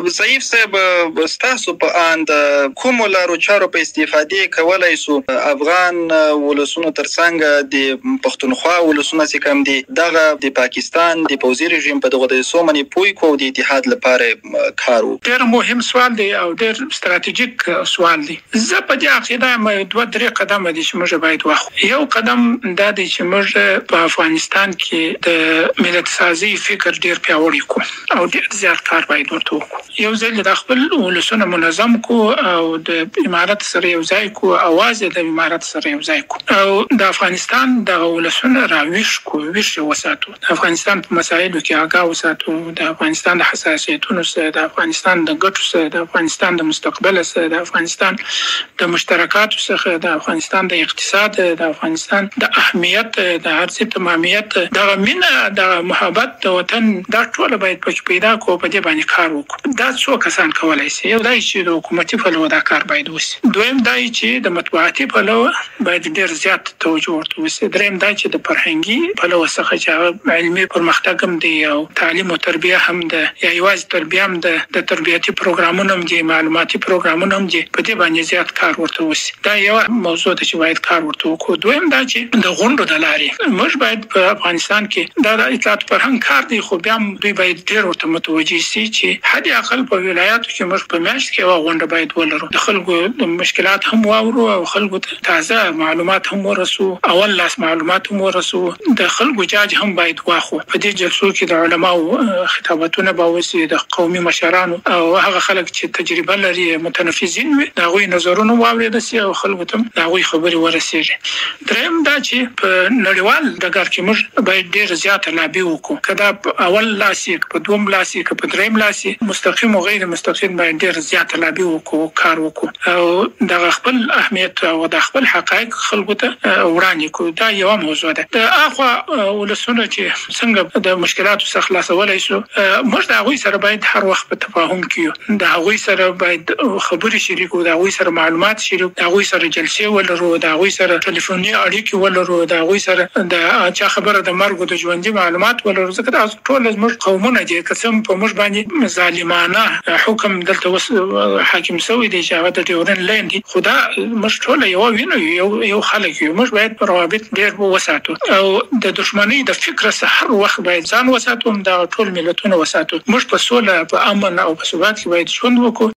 ضعیف صاحب ستاسو په اند کوم لارو چارو په استفادې کولای سو افغان ولسونو ترڅنګ د پښتونخوا ولسونو چې کوم دي دغه د پاکستان د پوځي رژیم په دغه د سومني پوي کو د اتحاد لپاره کار وکړي؟ ډېر مهم سوال دی او ډېر ستراتیژیک سوال دی. زه په دې عقیده یم دوه درې قدمه دي چې موږ باید واخلو. یو قدم دا دی چې موږ په افغانستان کې د ملت سازي فکر ډېر پیاوړی کړو او ډېر زیات کار باید ورته وکړو. یو ځل د خپل ولسونو منظم کو او د امارت سره یو ځای کو، اواز د امارت سره یو ځای کو او د افغانستان د ولسونو راويش کو ویش وساتو، د افغانستان په مسایلو کې آگاه وساتو، د افغانستان د حساسیتونو سره، د افغانستان د ګټو سره، د افغانستان د مستقبل سره، د افغانستان د مشترکاتو سره، د افغانستان د اقتصاد، د افغانستان د اهمیت، د ارزښت تمامیت، د مینه، د محبت د وطن دا ټول باید پچ پیدا کو په دې باندې کار وکړو. دا څو کسان کولای شي. یو دای چې د حکومتي پلوه دا کار باید وشي. دویم دای چې د مطبوعاتي پلوه باید ډیر زیات توجه ورته وشي. دریم دای چې د فرهنګي پلوه څخه چې علمي پرمختګ هم دی او تعلیم او تربیه هم ده، یا یوازې تربیه هم ده، د تربیتي پروګرامونو هم دي، معلوماتي پروګرامونو هم دي، په دې باندې زیات کار ورته وشي. دا یو موضوع ده چې باید کار ورته وکړو. دویم دا چې د غونډو د لارې موږ باید په افغانستان کې دا د اطلاعات فرهنګ کار دی، خو بیا دوی باید ډیر ورته متوجه شي چې حد اقل په ولایاتو کې موږ په میاشت کې یو غونډه باید ولرو، د خلکو د مشکلات هم واورو او خلکو ته تازه معلومات هم ورسو، اول لاس معلومات هم ورسو، د خلکو جاج هم باید واخو. په دې جلسو کې د علماو خطابتونه به وشي، د قومي مشرانو او هغه خلک چې تجربه لري متنفذین وي د هغوی نظرونه واورېدل شي او خلکو ته د هغوی خبرې ورسېږي. دریم دا چې په نړیوال ډګر کې موږ باید ډېر زیاته لابي وکړو، که دا په اول لاس یې، که په دوم لاس یې، که په دریم لاس یې، مستقیم او غیر مستقیم باید ډېر زیاته لابي وکړو، کار وکړو او د خپل اهمیت او د خپل حقایق خلکو ته وړاندې کړو. دا یو موضوع ده. د اخوا ولسونو چې څنګه د مشکلاتو څخه خلاصولای شو، موږ د هغوی سره باید هر وخت په تفاهم کې، د هغوی سره باید خبرې شریکو، د هغوی سره معلومات شریکو، د هغوی سره جلسې ولرو، د هغوی سره ټلیفوني اړیکې ولرو، د هغوی سره د چا خبره د مرګ او د ژوندۍ معلومات ولرو. ځکه دا ټول زموږ قومونه دي، که څه په موږ باندې ظالمانه حکم دلته حاکم شوی دی چې هغه د ډیورن لاین دي، خو دا موږ ټول یو وینو، یو خلک یو. موږ باید روابط ډېر وساتو او د دښمنۍ د فکر څخه هر وخت باید ځان وساتو، دا ټول ملتونه وساتو. موږ په سوله، په امن او په ثبات کې باید ژوند وکړو.